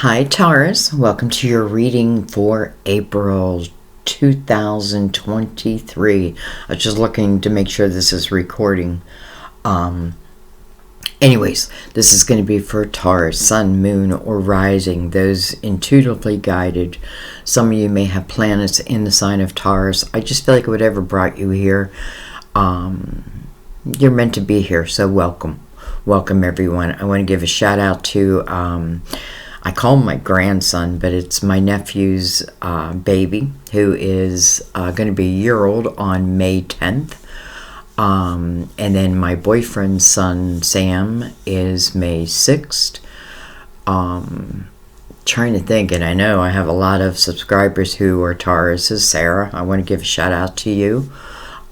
Hi, Taurus. Welcome to your reading for April 2023. I was just looking to make sure this is recording. Anyways, this is going to be for Taurus, Sun, Moon, or Rising, those intuitively guided. Some of you may have planets in the sign of Taurus. I just feel like whatever brought you here, you're meant to be here, so welcome. Welcome, everyone. I want to give a shout out to... I call him my grandson, but it's my nephew's baby, who is going to be a year old on May 10th. And then my boyfriend's son, Sam, is May 6th. Trying to think, and I know I have a lot of subscribers who are Tauruses. Sarah, I want to give a shout out to you.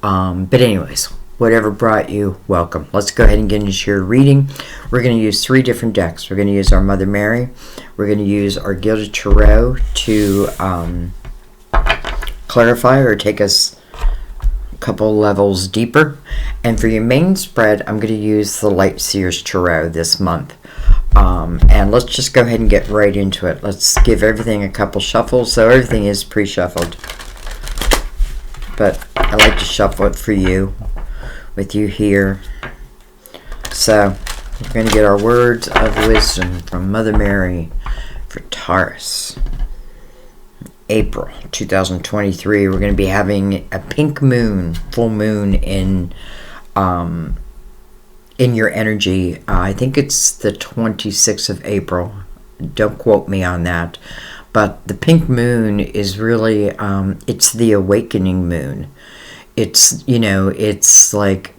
But anyways, whatever brought you, welcome. Let's go ahead and get into your reading. We're going to use 3 different decks. We're going to use our Mother Mary. We're going to use our Gilded Tarot to clarify or take us a couple levels deeper. And for your main spread, I'm going to use the Light Seers Tarot this month. And let's just go ahead and get right into it. Let's give everything a couple shuffles. So everything is pre-shuffled. But I like to shuffle it for you, with you here. So we're going to get our words of wisdom from Mother Mary for Taurus. April 2023. We're going to be having a pink moon, full moon in your energy. I think it's the 26th of April. Don't quote me on that. But the pink moon is really, it's the awakening moon. It's, it's like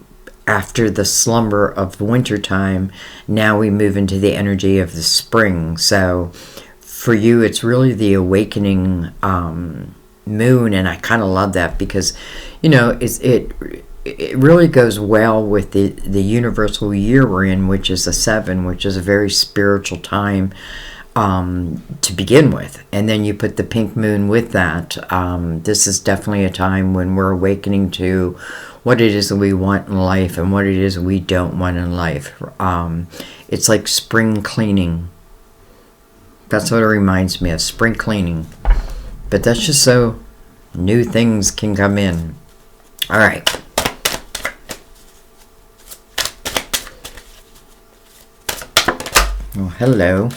after the slumber of wintertime, now we move into the energy of the spring. So for you, it's really the awakening moon, and I kind of love that because, it really goes well with the universal year we're in, which is a 7, which is a very spiritual time to begin with. And then you put the pink moon with that. This is definitely a time when we're awakening to what it is that we want in life and what it is we don't want in life. It's like spring cleaning. That's what it reminds me of, spring cleaning. But that's just so new things can come in. All right. Well, hello.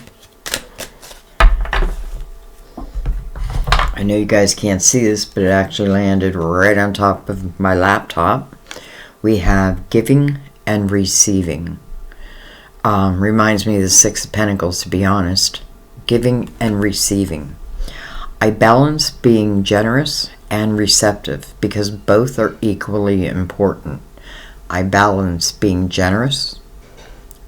I know you guys can't see this, but it actually landed right on top of my laptop. We have giving and receiving. Reminds me of the 6 of Pentacles, to be honest. Giving and receiving. I balance being generous and receptive because both are equally important. I balance being generous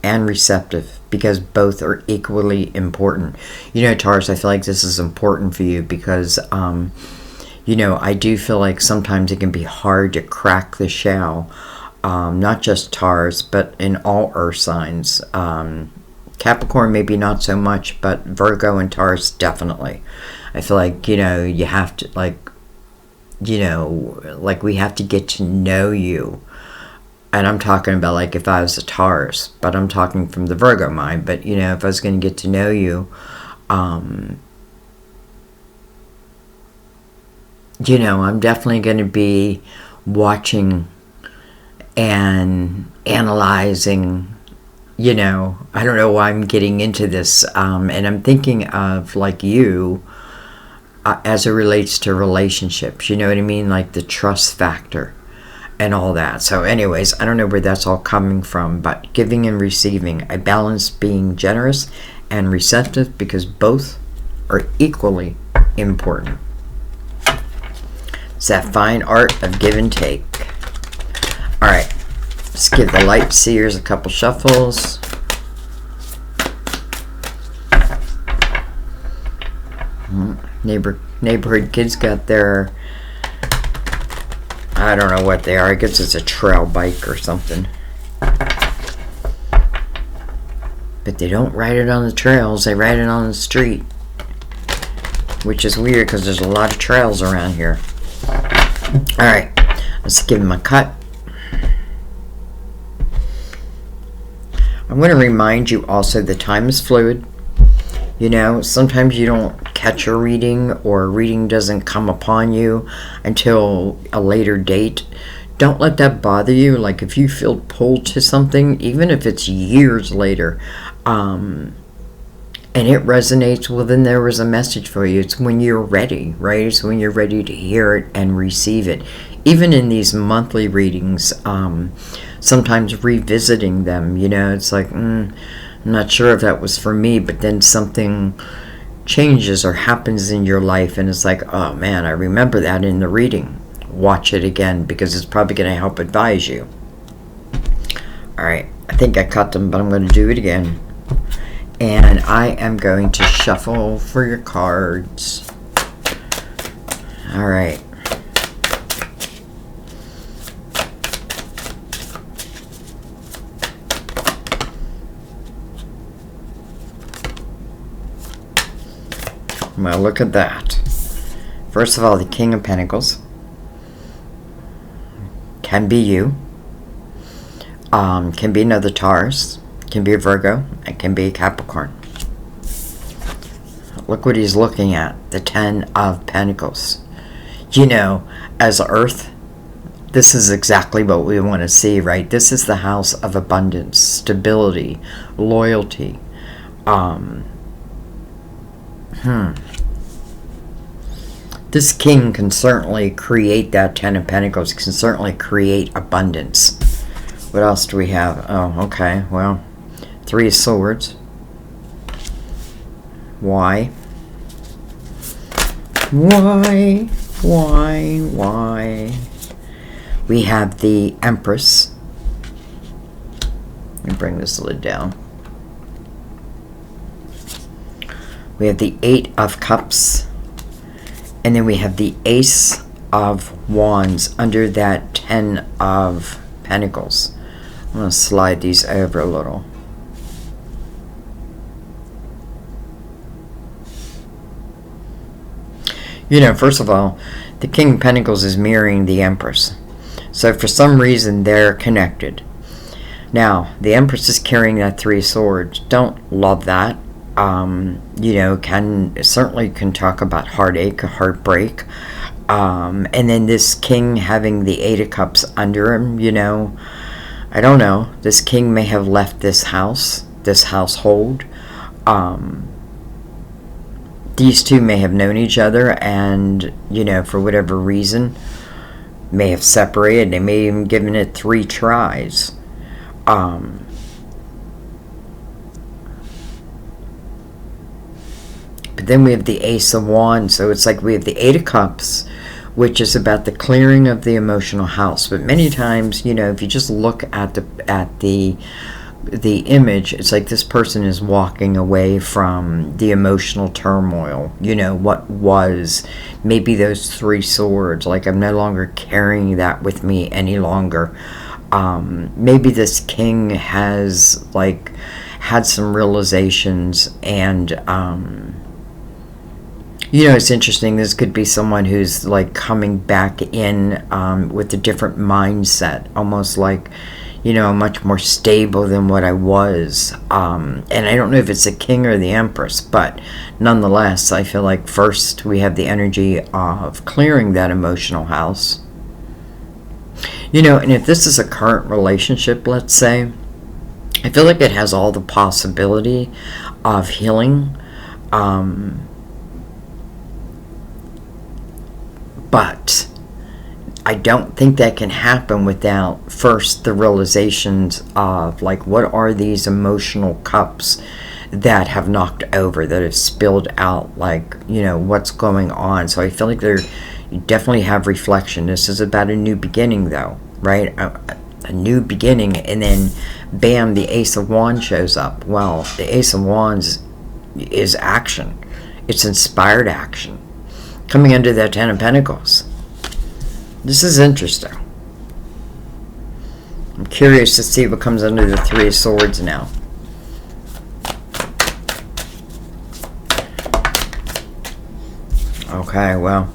and receptive because both are equally important. Taurus, I feel like this is important for you because, I do feel like sometimes it can be hard to crack the shell. Not just Taurus, but in all earth signs. Capricorn maybe not so much, but Virgo and Taurus definitely. I feel like, you have to, we have to get to know you. And I'm talking about like if I was a Taurus, but I'm talking from the Virgo mind. But, if I was going to get to know you, I'm definitely going to be watching and analyzing, I don't know why I'm getting into this. And I'm thinking of like you as it relates to relationships, you know what I mean? Like the trust factor and all that. So anyways, I don't know where that's all coming from, but giving and receiving. I balance being generous and receptive because both are equally important. It's that fine art of give and take. All right, let's give the Light Seers a couple shuffles. Neighborhood kids got their, I don't know what they are. I guess it's a trail bike or something. But they don't ride it on the trails. They ride it on the street. Which is weird because there's a lot of trails around here. Alright. Let's give them a cut. I'm going to remind you also the time is fluid. You know, sometimes you don't catch a reading, or a reading doesn't come upon you until a later date. Don't let that bother you. Like, if you feel pulled to something, even if it's years later, and it resonates, well, then there was a message for you. It's when you're ready, right? It's when you're ready to hear it and receive it. Even in these monthly readings, sometimes revisiting them, you know, it's like, I'm not sure if that was for me, but then something changes or happens in your life, and it's like, oh man, I remember that in the reading. Watch it again, because it's probably going to help advise you. Alright, I think I cut them, but I'm going to do it again. And I am going to shuffle for your cards. Alright. Well, look at that. First of all, the King of Pentacles. Can be you. Can be another Taurus. Can be a Virgo. It can be a Capricorn. Look what he's looking at. The 10 of Pentacles. You know, as Earth, this is exactly what we want to see, right? This is the house of abundance, stability, loyalty. This king can certainly create that 10 of Pentacles, can certainly create abundance. What else do we have? Oh, okay, well, 3 of Swords. Why? Why? We have the Empress. Let me bring this lid down. We have the 8 of Cups. And then we have the Ace of Wands under that 10 of Pentacles. I'm going to slide these over a little. You know, first of all, the King of Pentacles is mirroring the Empress. So for some reason, they're connected. Now, the Empress is carrying that 3 of Swords. Don't love that. You know, certainly can talk about heartache, heartbreak. And then this king having the 8 of Cups under him, you know, I don't know. This king may have left this house, this household. These two may have known each other and, you know, for whatever reason, may have separated. They may have even given it 3 tries. But then we have the Ace of Wands, so it's like we have the 8 of Cups, which is about the clearing of the emotional house. But many times, you know, if you just look at the image, it's like this person is walking away from the emotional turmoil. You know, what was maybe those 3 swords. Like, I'm no longer carrying that with me any longer. Maybe this king has like had some realizations, and you know, it's interesting. This could be someone who's like coming back in with a different mindset, almost like, you know, much more stable than what I was. And I don't know if it's the king or the Empress, but nonetheless, I feel like first we have the energy of clearing that emotional house. You know, and if this is a current relationship, let's say, I feel like it has all the possibility of healing. But I don't think that can happen without first the realizations of, like, what are these emotional cups that have knocked over, that have spilled out, like, you know, what's going on. So I feel like you definitely have reflection. This is about a new beginning, though, right? A new beginning, and then bam, the Ace of Wands shows up. Well, the Ace of Wands is action. It's inspired action coming under that 10 of Pentacles. This is interesting. I'm curious to see what comes under the 3 of Swords now. Okay, well,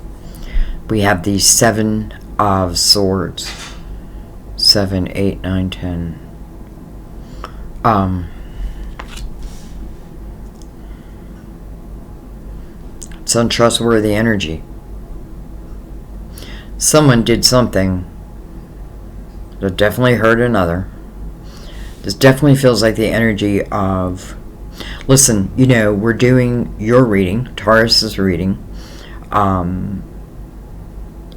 we have the 7 of Swords. 7, 8, 9, 10. It's untrustworthy energy. Someone did something that definitely hurt another. This definitely feels like the energy of, listen, we're doing your reading, Taurus's reading, and,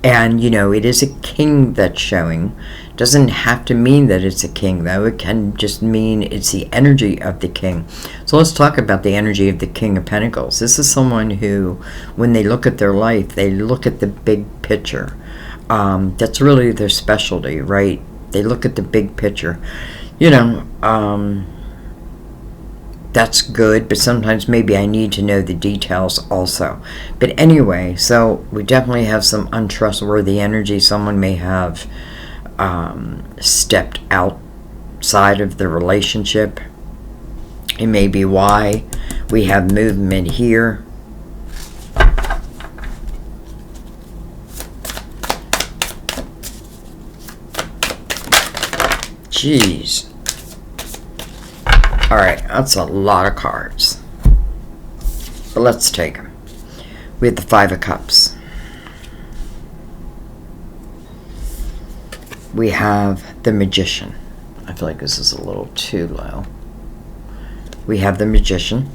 it is a king that's showing. Doesn't have to mean that it's a king, though. It can just mean it's the energy of the king. So let's talk about the energy of the King of Pentacles. This is someone who, when they look at their life, they look at the big picture. That's really their specialty, right? They look at the big picture. That's good, but sometimes maybe I need to know the details also. But anyway, so we definitely have some untrustworthy energy. Someone may have stepped outside of the relationship. It may be why we have movement here. Jeez. Alright, that's a lot of cards. But let's take them. We have the Five of Cups. We have the Magician. I feel like this is a little too low. We have the Magician.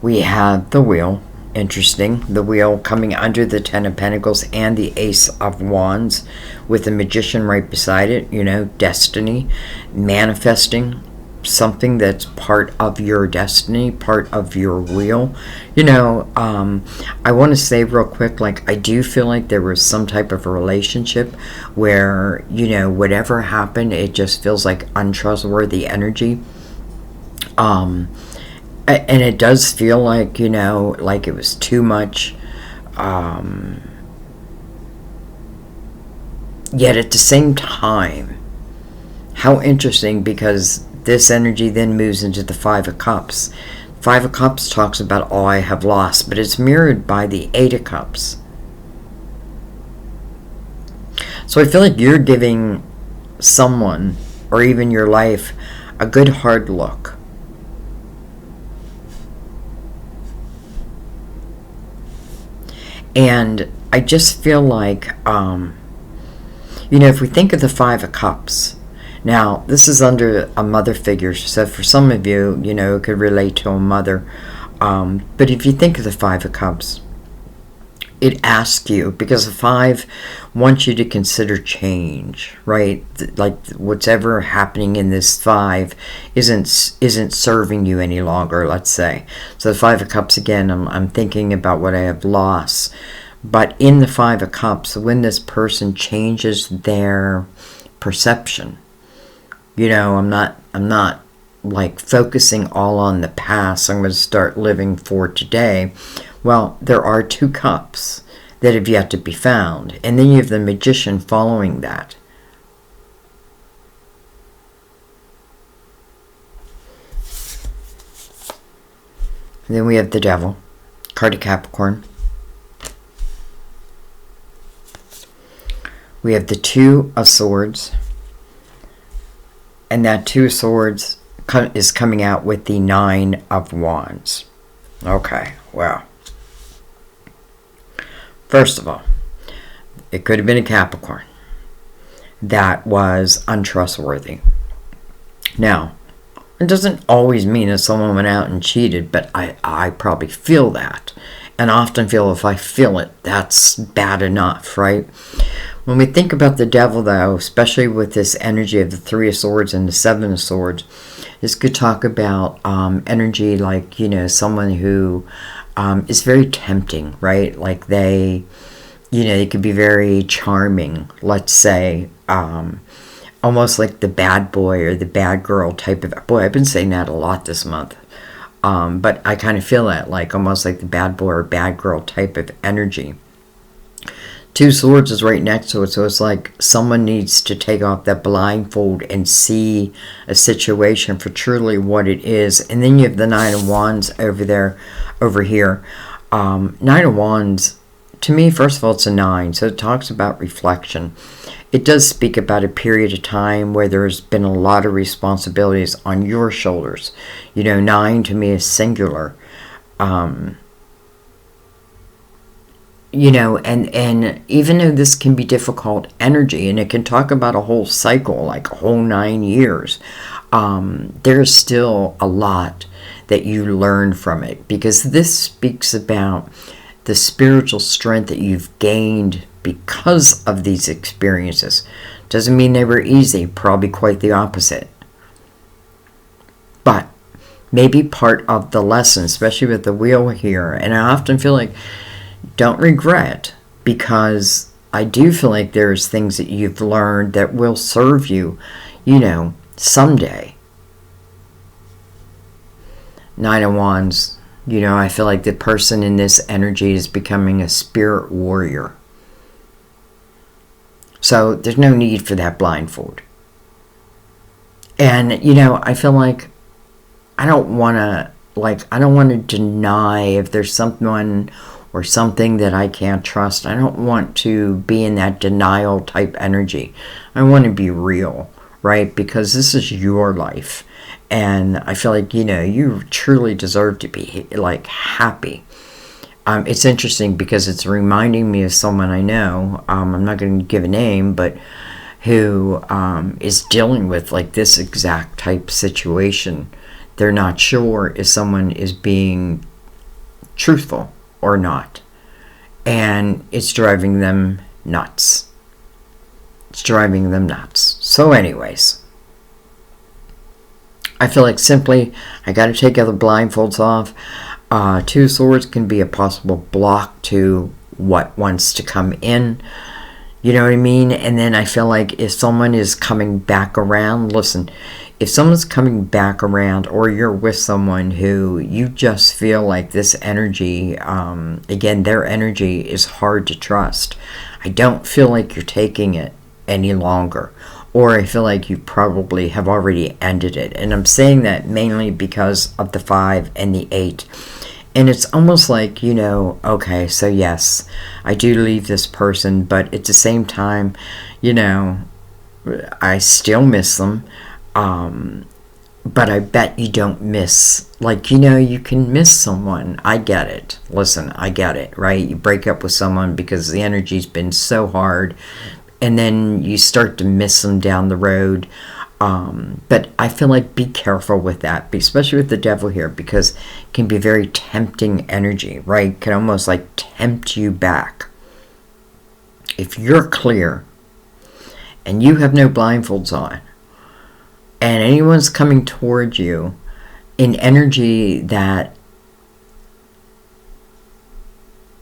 We have the Wheel. Interesting. The Wheel coming under the Ten of Pentacles and the Ace of Wands with the Magician right beside it. Destiny. Manifesting something that's part of your destiny, part of your wheel. I want to say real quick, I do feel like there was some type of a relationship where, whatever happened, it just feels like untrustworthy energy. And it does feel like, like it was too much. Yet at the same time, how interesting, because this energy then moves into the Five of Cups. Five of Cups talks about all I have lost, but it's mirrored by the Eight of Cups. So I feel like you're giving someone, or even your life, a good hard look. And I just feel like, if we think of the Five of Cups, now this is under a mother figure, so for some of you, it could relate to a mother. But if you think of the Five of Cups, it asks you, because the Five wants you to consider change, right? Like whatever happening in this Five isn't serving you any longer, let's say. So the Five of Cups, again, I'm thinking about what I have lost. But in the Five of Cups, when this person changes their perception, I'm not like focusing all on the past. I'm going to start living for today. Well, there are two cups that have yet to be found. And then you have the Magician following that. And then we have the Devil, card of Capricorn. We have the Two of Swords. And that Two of Swords is coming out with the Nine of Wands. Okay, well. First of all, it could have been a Capricorn that was untrustworthy. Now, it doesn't always mean that someone went out and cheated, but I probably feel that. And often feel if I feel it, that's bad enough, right? When we think about the Devil, though, especially with this energy of the Three of Swords and the Seven of Swords, this could talk about energy like, someone who is very tempting, right? Like they could be very charming, let's say, almost like the bad boy or the bad girl type of, boy, I've been saying that a lot this month. But I kind of feel that, like almost like the bad boy or bad girl type of energy. Two Swords is right next to it, so it's like someone needs to take off that blindfold and see a situation for truly what it is. And then you have the Nine of Wands over here. Nine of Wands to me, first of all, it's a 9, so it talks about reflection. It does speak about a period of time where there's been a lot of responsibilities on your shoulders. 9 to me is singular. And even though this can be difficult energy, and it can talk about a whole cycle, like a whole 9 years, there's still a lot that you learn from it, because this speaks about the spiritual strength that you've gained because of these experiences. Doesn't mean they were easy, probably quite the opposite. But maybe part of the lesson, especially with the wheel here, and I often feel like, don't regret, because I do feel like there's things that you've learned that will serve you, someday. 9 of Wands. I feel like the person in this energy is becoming a spirit warrior. So there's no need for that blindfold. And, I feel like I don't want to deny if there's someone or something that I can't trust. I don't want to be in that denial type energy. I want to be real, right? Because this is your life. And I feel like, you truly deserve to be, happy. It's interesting because it's reminding me of someone I know. I'm not going to give a name, but who is dealing with, this exact type situation. They're not sure if someone is being truthful or not. And it's driving them nuts. So anyways, I feel like simply I got to take other blindfolds off. 2 swords can be a possible block to what wants to come in. You know what I mean? And then I feel like if someone is coming back around, listen, if someone's coming back around, or you're with someone who you just feel like this energy, again, their energy is hard to trust. I don't feel like you're taking it any longer. Or I feel like you probably have already ended it. And I'm saying that mainly because of the 5 and the 8. And it's almost like, okay, so yes, I do leave this person, but at the same time, I still miss them. But I bet you don't miss, you can miss someone. I get it. Listen, I get it, right? You break up with someone because the energy's been so hard, and then you start to miss them down the road. But I feel like be careful with that, especially with the devil here, because it can be very tempting energy, right? It can almost tempt you back. If you're clear and you have no blindfolds on, and anyone's coming towards you in energy that,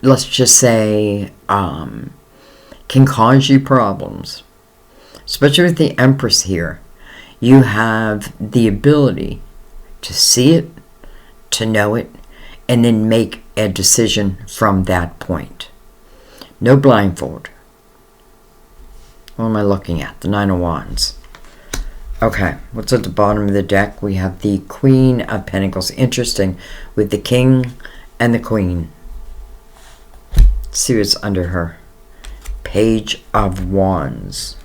let's just say, can cause you problems, especially with the Empress here, you have the ability to see it, to know it, and then make a decision from that point. No blindfold. What am I looking at? The 9 of Wands. Okay, what's at the bottom of the deck? We have the Queen of Pentacles. Interesting, with the King and the Queen. Let's see what's under her. Page of Wands.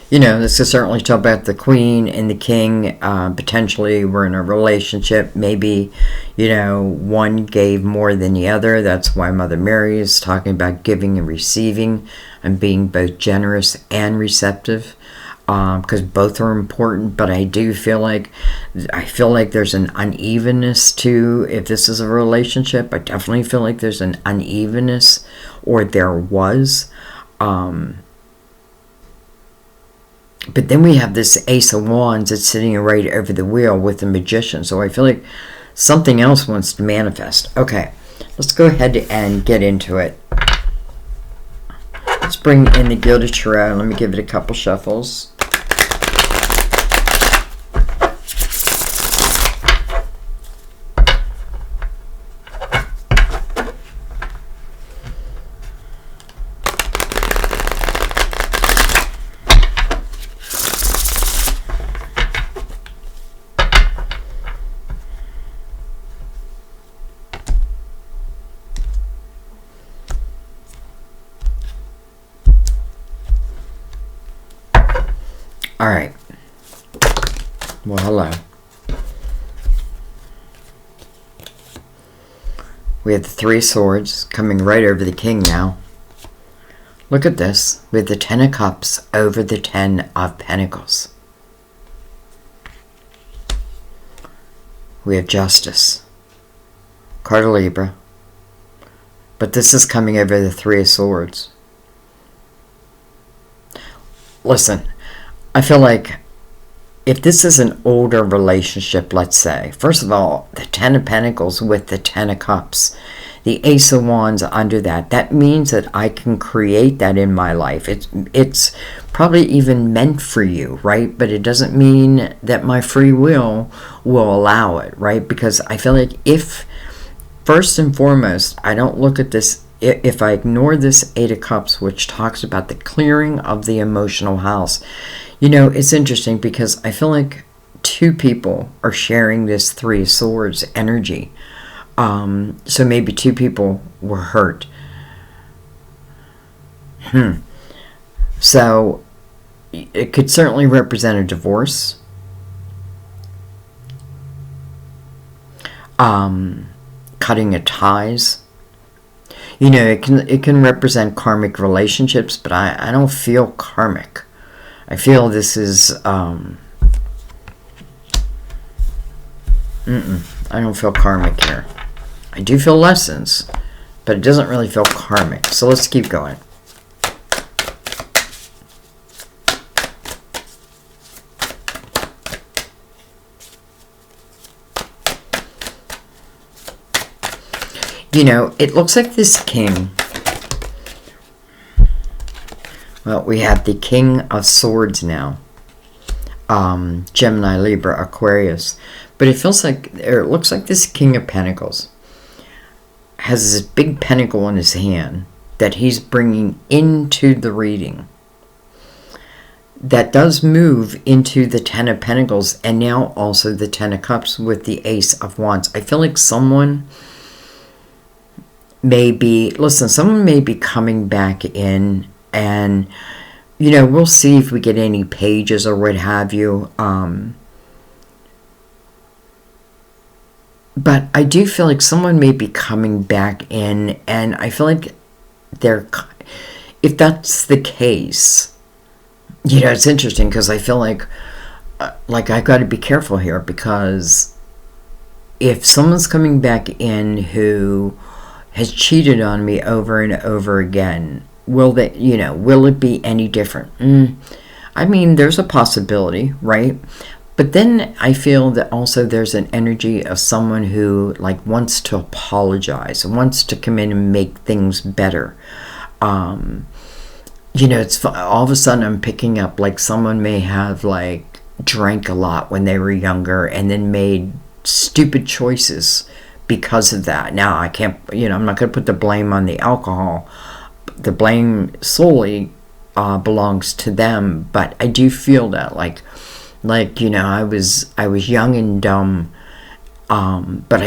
This is certainly talk about the Queen and the King. Potentially we're in a relationship. Maybe, one gave more than the other. That's why Mother Mary is talking about giving and receiving and being both generous and receptive. Because both are important, but I do feel like there's an unevenness to, if this is a relationship, I definitely feel like there's an unevenness, or there was. But then we have this Ace of Wands that's sitting right over the wheel with the Magician. So I feel like something else wants to manifest. Okay, let's go ahead and get into it. Let's bring in the Gilded Tarot. Let me give it a couple shuffles. All right. Well, hello. We have the Three of Swords coming right over the King now. Look at this. We have the Ten of Cups over the Ten of Pentacles. We have Justice. Card of Libra. But this is coming over the Three of Swords. Listen, I feel like if this is an older relationship, let's say, first of all, the Ten of Pentacles with the Ten of Cups, the Ace of Wands under that, that means that I can create that in my life. It's probably even meant for you, right? But it doesn't mean that my free will allow it, right? Because I feel like if, first and foremost, I don't look at this, if I ignore this Eight of Cups, which talks about the clearing of the emotional house, you know, it's interesting because I feel like two people are sharing this Three of Swords energy. So maybe two people were hurt. So it could certainly represent a divorce. Cutting of ties. You know, it can represent karmic relationships, but I don't feel karmic. I feel this is I don't feel karmic here. I do feel lessons, but it doesn't really feel karmic. So let's keep going. You know, it looks like this King, well, we have the King of Swords now. Gemini, Libra, Aquarius. But it feels like, or it looks like this King of Pentacles has this big pentacle in his hand that he's bringing into the reading. That does move into the Ten of Pentacles and now also the Ten of Cups with the Ace of Wands. I feel like someone may be, listen, someone may be coming back in and, you know, we'll see if we get any pages or what have you. But I do feel like someone may be coming back in, and I feel like if that's the case, you know, it's interesting because I feel like I've got to be careful here, because if someone's coming back in who has cheated on me over and over again, will it be any different? I mean, there's a possibility, right? But then I feel that also there's an energy of someone who wants to apologize, wants to come in and make things better. You know, it's all of a sudden I'm picking up someone may have drank a lot when they were younger and then made stupid choices because of that. Now I can't, I'm not going to put the blame on the alcohol. The blame solely belongs to them, but I do feel that I was young and dumb, but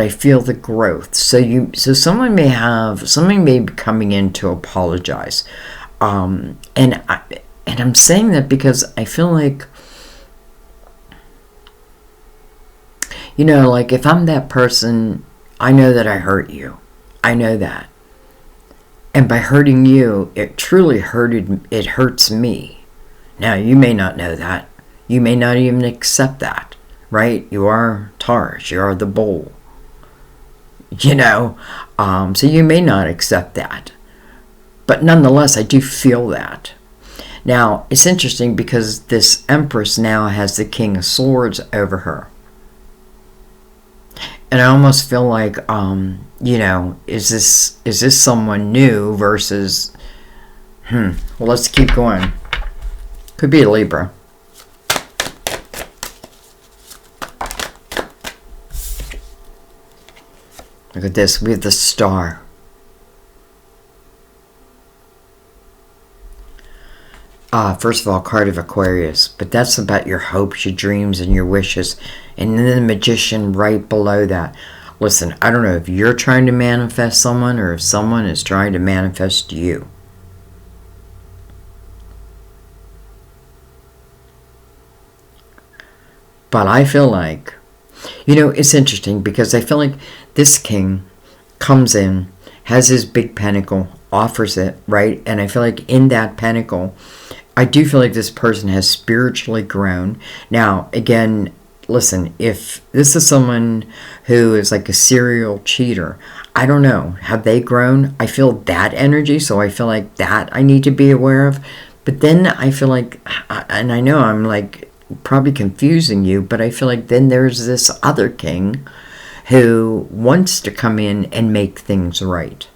I feel the growth. So someone may be coming in to apologize, and I'm saying that because I feel like, if I'm that person, I know that I hurt you. I know that. And by hurting you, it truly hurts me. Now, you may not know that. You may not even accept that, right? You are Taurus. You are the bull. So you may not accept that. But nonetheless, I do feel that. Now, it's interesting because this Empress now has the King of Swords over her. And I almost feel like, is this someone new versus, well, let's keep going. Could be a Libra. Look at this. We have the Star. First of all, card of Aquarius. But that's about your hopes, your dreams, and your wishes. And then the Magician right below that. Listen, I don't know if you're trying to manifest someone or if someone is trying to manifest you. But I feel like, it's interesting because I feel like this king comes in, has his big pentacle, offers it, right? And I feel like in that pentacle, I do feel like this person has spiritually grown. Now, again, listen, if this is someone who is like a serial cheater, I don't know, have they grown? I feel that energy, so I feel like that I need to be aware of. But then I feel like, and I know I'm like probably confusing you, but I feel like then there's this other king who wants to come in and make things right.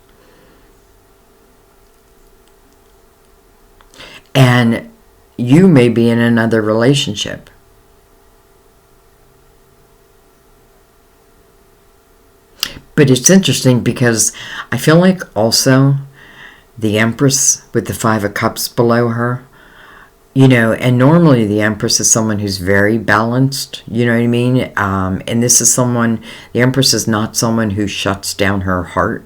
And you may be in another relationship. But it's interesting because I feel like also the Empress with the Five of Cups below her, and normally the Empress is someone who's very balanced, you know what I mean? And this is someone, the Empress is not someone who shuts down her heart.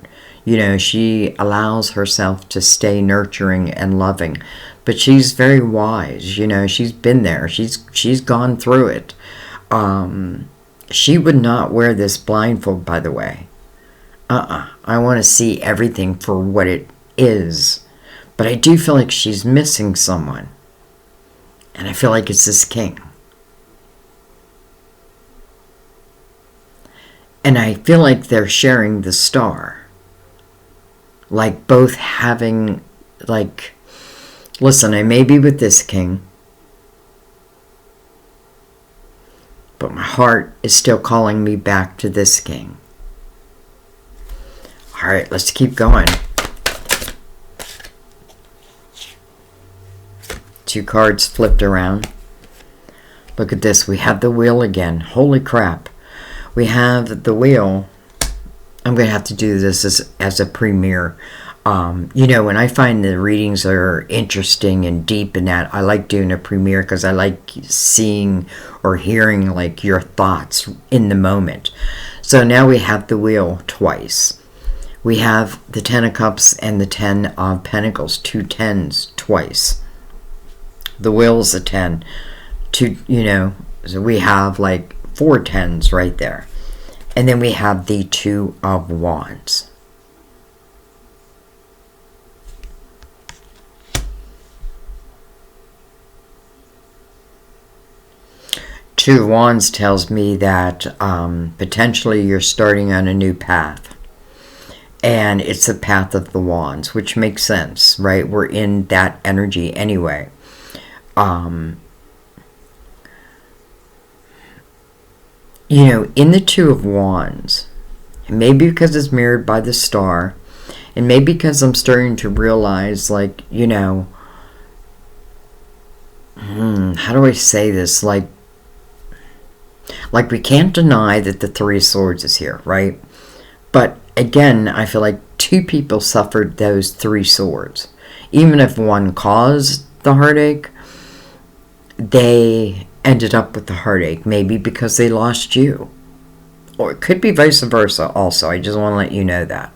She allows herself to stay nurturing and loving. But she's very wise, she's been there. She's gone through it. She would not wear this blindfold, by the way. I want to see everything for what it is. But I do feel like she's missing someone. And I feel like it's this king. And I feel like they're sharing the star. Like both having, like, listen, I may be with this king, but my heart is still calling me back to this king. All right, let's keep going. 2 cards flipped around. Look at this. We have the wheel again. Holy crap. We have the wheel. I'm going to have to do this as a premiere. When I find the readings are interesting and deep in that, I like doing a premiere because I like seeing or hearing like your thoughts in the moment. So now we have the wheel twice. We have the 10 of Cups and the 10 of Pentacles, 2 10s twice. The wheel's a 10. So we have like 4 10s right there. And then we have the 2 of Wands. Two of Wands tells me that potentially you're starting on a new path. And it's the path of the Wands, which makes sense, right? We're in that energy anyway. In the 2 of Wands, maybe because it's mirrored by the star, and maybe because I'm starting to realize, like, how do I say this? Like we can't deny that the 3 of Swords is here, right? But again, I feel like 2 people suffered those 3 swords. Even if one caused the heartache, they ended up with the heartache, maybe because they lost you. Or it could be vice versa also. I just want to let you know that.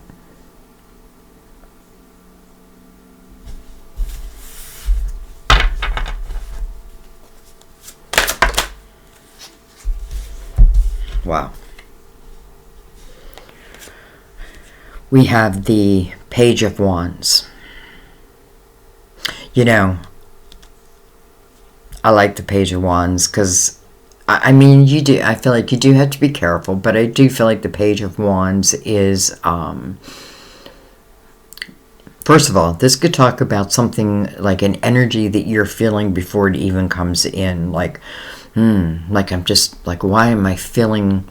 Wow. We have the Page of Wands. I like the Page of Wands because, I feel like you do have to be careful, but I do feel like the Page of Wands is, first of all, this could talk about something like an energy that you're feeling before it even comes in. Like, I'm just, like, why am I feeling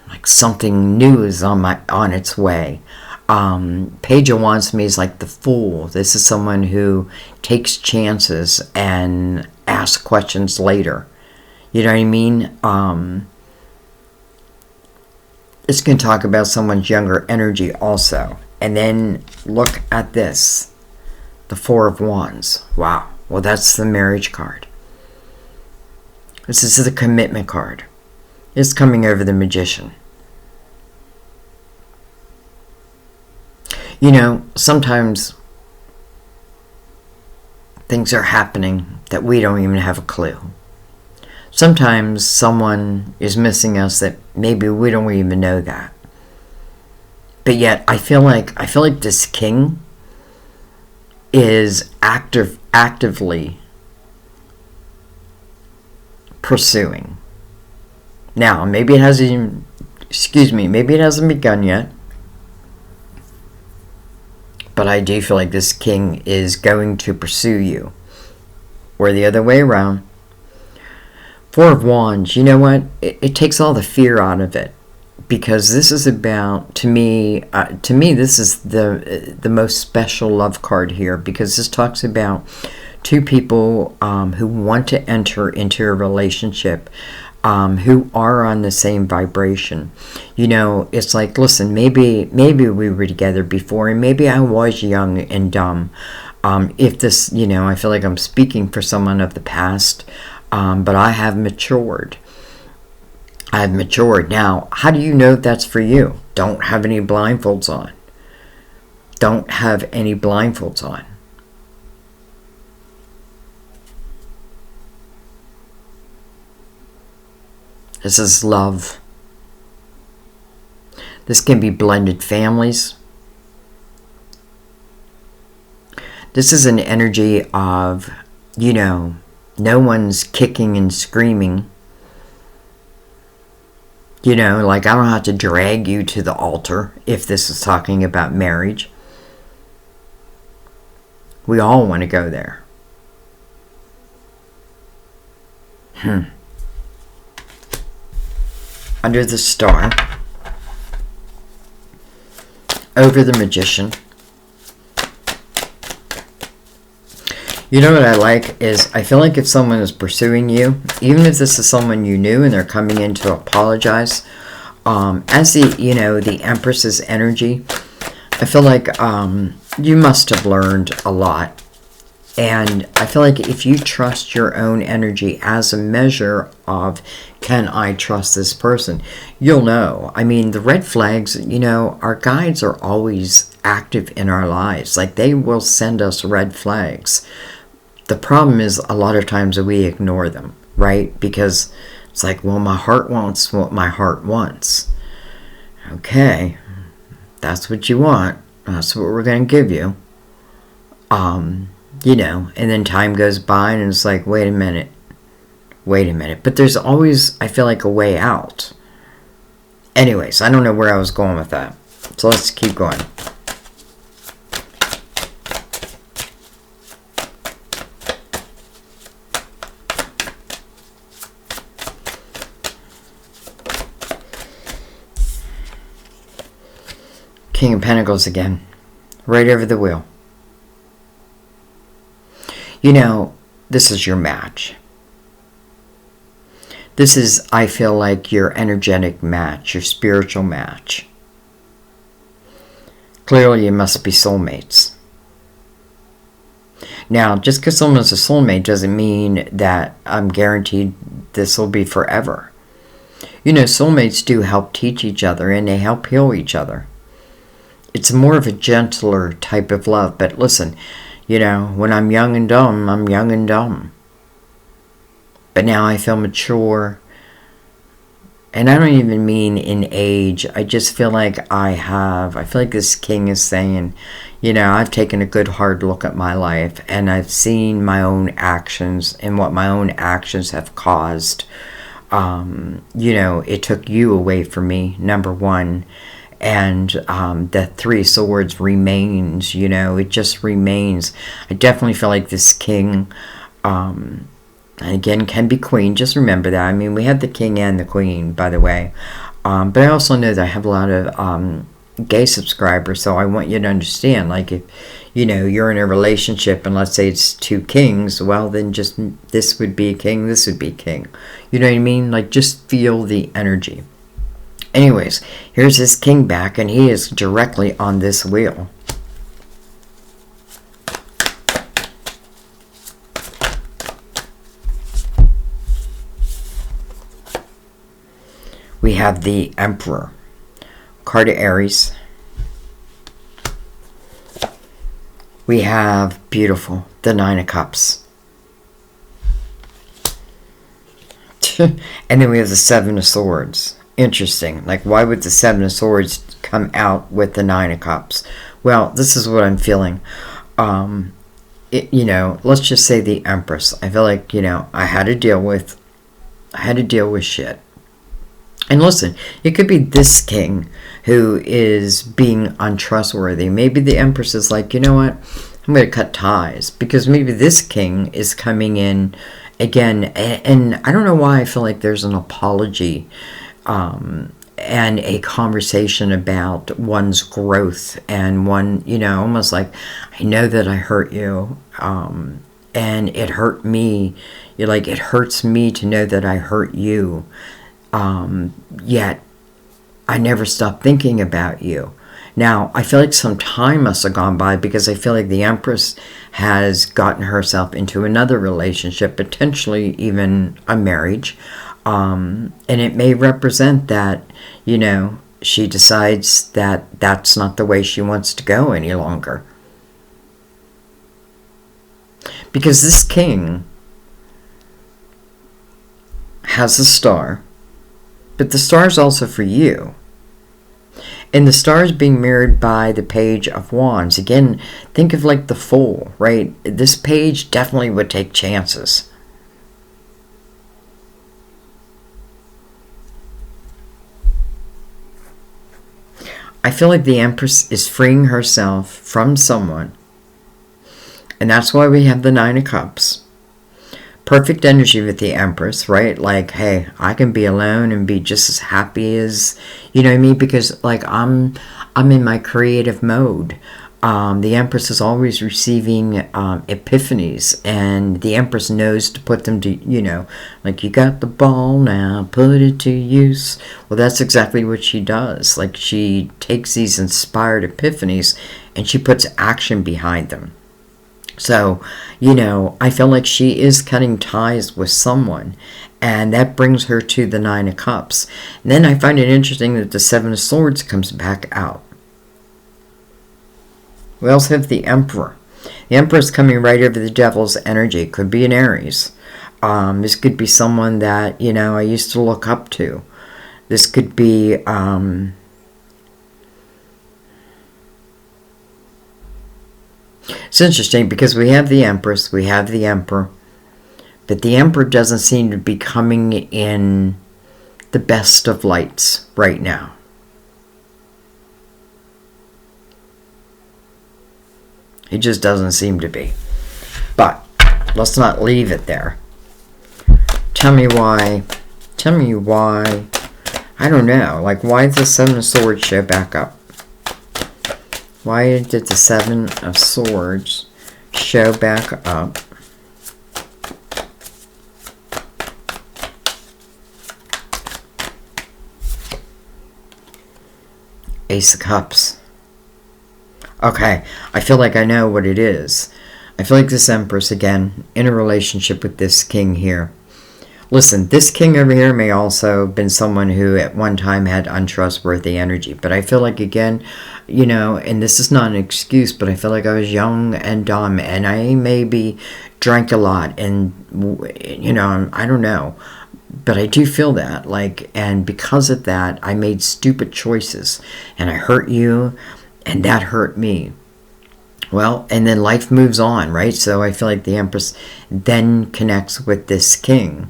like something new is on its way? Page of Wands to me is like the Fool. This is someone who takes chances and asks questions later. You know what I mean? It's going to talk about someone's younger energy also. And then look at this. The 4 of Wands. Wow. Well, that's the marriage card. This is the commitment card. It's coming over the Magician. Sometimes things are happening that we don't even have a clue. Sometimes someone is missing us that maybe we don't even know that. But yet I feel like this king is actively pursuing. Now, maybe it hasn't begun yet. But I do feel like this king is going to pursue you. Or the other way around. Four of Wands, you know what? It takes all the fear out of it. Because this is about, to me, this is the most special love card here. Because this talks about two people who want to enter into a relationship, who are on the same vibration. You know, it's like, listen, maybe we were together before, and maybe I was young and dumb. If this, you know, I feel like I'm speaking for someone of the past, but I have matured. Now, how do you know that's for you? Don't have any blindfolds on. Don't have any blindfolds on. This is love. This can be blended families. This is an energy of, you know, no one's kicking and screaming. You know, like I don't have to drag you to the altar if this is talking about marriage. We all want to go there. Under the Star, over the Magician. You know what I like is, I feel like if someone is pursuing you, even if this is someone you knew and they're coming in to apologize, as the, you know, the Empress's energy, I feel like you must have learned a lot. And I feel like if you trust your own energy as a measure of, can I trust this person? You'll know. I mean, the red flags, you know, our guides are always active in our lives. Like, they will send us red flags. The problem is a lot of times we ignore them, right? Because it's like, well, my heart wants what my heart wants. Okay, that's what you want. That's what we're going to give you. You know, and then time goes by and it's like, wait a minute. But there's always, I feel like, a way out. Anyways, I don't know where I was going with that. So let's keep going. King of Pentacles again. Right over the wheel. You know, this is your match. This is, I feel like, your energetic match, your spiritual match. Clearly, you must be soulmates. Now, just because someone's a soulmate doesn't mean that I'm guaranteed this will be forever. You know, soulmates do help teach each other and they help heal each other. It's more of a gentler type of love. But listen, you know, when I'm young and dumb, I'm young and dumb. But now I feel mature. And I don't even mean in age. I just feel like I feel like this king is saying, you know, I've taken a good hard look at my life. And I've seen my own actions and what my own actions have caused. You know, it took you away from me, number one. And the Three of Swords remains, you know, it just remains. I definitely feel like this king, again, can be queen. Just remember that. I mean, we have the king and the queen, by the way. But I also know that I have a lot of gay subscribers, so I want you to understand, like, if, you know, you're in a relationship and let's say it's two kings, well, then just this would be a king, this would be a king. You know what I mean? Like, just feel the energy. Anyways, here's this king back, and he is directly on this wheel. We have the Emperor, card of Aries. We have, beautiful, the Nine of Cups. And then we have the Seven of Swords. Interesting. Like, why would the Seven of Swords come out with the Nine of Cups? Well, this is what I'm feeling. Let's just say the Empress. I feel like, I had to deal with shit. And listen, it could be this king who is being untrustworthy. Maybe the Empress is like, you know what? I'm going to cut ties. Because maybe this king is coming in again. And I don't know why I feel like there's an apology and a conversation about one's growth. And one, almost like, I know that I hurt you. And it hurt me. You're like, it hurts me to know that I hurt you. Yet I never stopped thinking about you. Now, I feel like some time must have gone by, because I feel like the Empress has gotten herself into another relationship, potentially even a marriage. And it may represent that, she decides that that's not the way she wants to go any longer. Because this king has a star, but the star is also for you. And the star is being mirrored by the Page of Wands. Again, think of like the Fool, right? This page definitely would take chances. I feel like the Empress is freeing herself from someone. And that's why we have the Nine of Cups. Perfect energy with the Empress, right? Like, hey, I can be alone and be just as happy as, you know what I mean? Because like I'm in my creative mode. The Empress is always receiving epiphanies, and the Empress knows to put them to, like, you got the ball now, put it to use. Well, that's exactly what she does. Like, she takes these inspired epiphanies and she puts action behind them. So, I feel like she is cutting ties with someone, and that brings her to the Nine of Cups. And then I find it interesting that the Seven of Swords comes back out. We also have the Emperor. The Emperor is coming right over the Devil's energy. It could be an Aries. This could be someone that, I used to look up to. This could be... It's interesting because we have the Empress, we have the Emperor, but the Emperor doesn't seem to be coming in the best of lights right now. He just doesn't seem to be. But let's not leave it there. Tell me why. I don't know. Like, why did the Seven of Swords show back up? Why did the Seven of Swords show back up? Ace of Cups. Okay, I feel like I know what it is. I feel like this Empress, again, in a relationship with this king here. Listen, this king over here may also have been someone who at one time had untrustworthy energy. But I feel like, again, and this is not an excuse, but I feel like I was young and dumb, and I maybe drank a lot, and, I don't know. But I do feel that, and because of that, I made stupid choices, and I hurt you, and that hurt me. Well, and then life moves on, right? So I feel like the Empress then connects with this King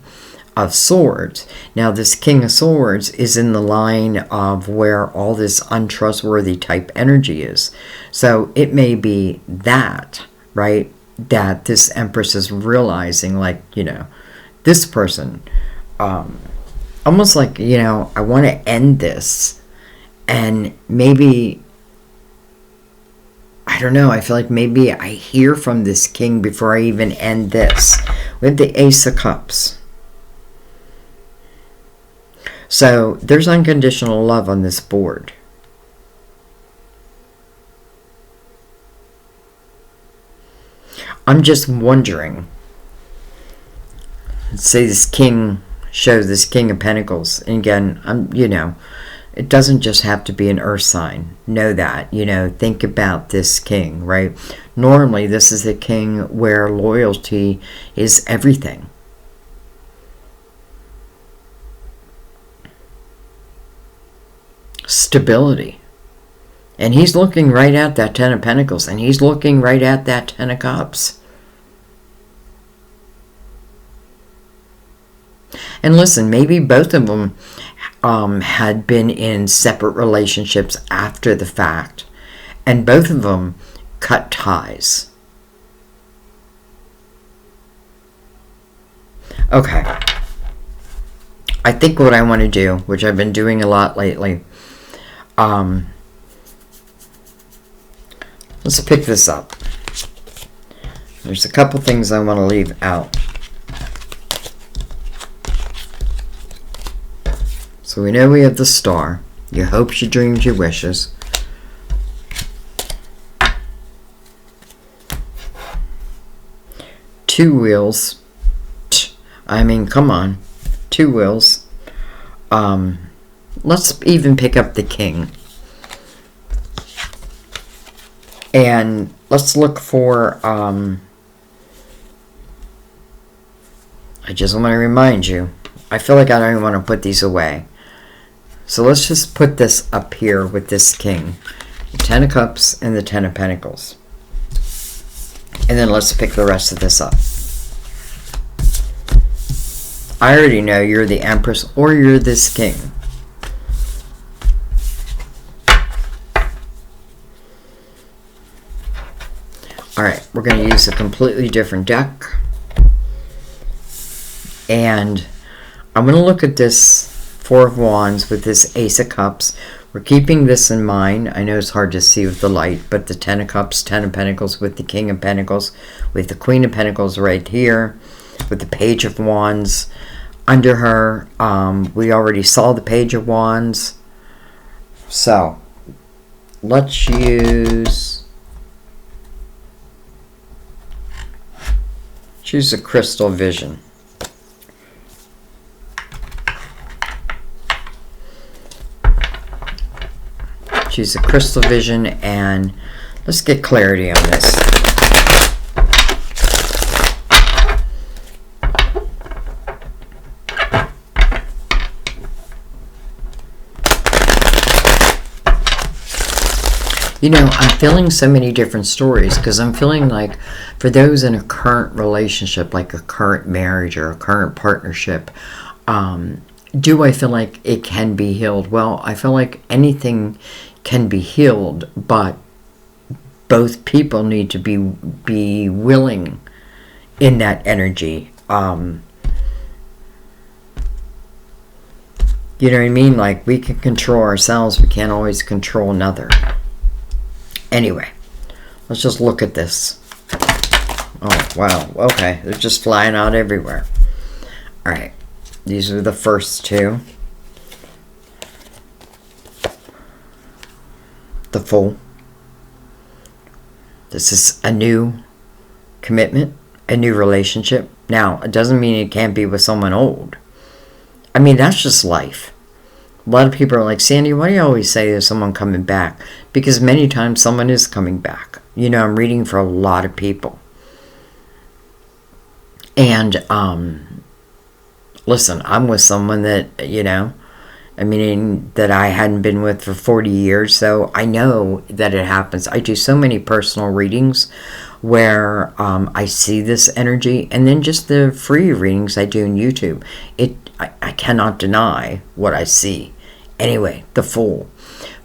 of Swords. Now, this King of Swords is in the line of where all this untrustworthy type energy is. So it may be that, right, that this Empress is realizing, this person, almost like, I want to end this, and maybe... I don't know, I feel like maybe I hear from this king before I even end this. We have the Ace of Cups. So there's unconditional love on this board. I'm just wondering. Let's say this king shows this King of Pentacles. And again, it doesn't just have to be an earth sign. Know that, think about this king, right? Normally, this is a king where loyalty is everything. stability. And he's looking right at that Ten of Pentacles, and he's looking right at that Ten of Cups. And listen, maybe both of them had been in separate relationships after the fact, and both of them cut ties. Okay. I think what I want to do, which I've been doing a lot lately, let's pick this up. There's a couple things I want to leave out. So we know we have the Star, your hopes, your dreams, your wishes. Two wheels. I mean, come on. Two wheels. Let's even pick up the King. And let's look for, I just want to remind you, I feel like I don't even want to put these away. So let's just put this up here with this King. The Ten of Cups and the Ten of Pentacles. And then let's pick the rest of this up. I already know you're the Empress or you're this King. Alright, we're going to use a completely different deck. And I'm going to look at this Four of Wands with this Ace of Cups. We're keeping this in mind. I know it's hard to see with the light, but the Ten of Cups, Ten of Pentacles with the King of Pentacles, with the Queen of Pentacles right here, with the Page of Wands under her. We already saw the Page of Wands. So, let's choose a crystal vision. Choose a crystal vision and let's get clarity on this. You know, I'm feeling so many different stories because I'm feeling like for those in a current relationship, like a current marriage or a current partnership, do I feel like it can be healed? Well, I feel like anything can be healed, but both people need to be willing in that energy. You know what I mean? Like, we can control ourselves, we can't always control another. Anyway, let's just look at this. Oh, wow. Okay, they're just flying out everywhere. All right, these are the first two. The Fool. This is a new commitment, a new relationship. Now, it doesn't mean it can't be with someone old. I mean, that's just life. A lot of people are like, Sandy, why do you always say there's someone coming back? Because many times someone is coming back. You know, I'm reading for a lot of people. And, listen, I'm with someone that, you know, I mean, that I hadn't been with for 40 years, so I know that it happens. I do so many personal readings where I see this energy, and then just the free readings I do on YouTube. I cannot deny what I see. Anyway, the Fool.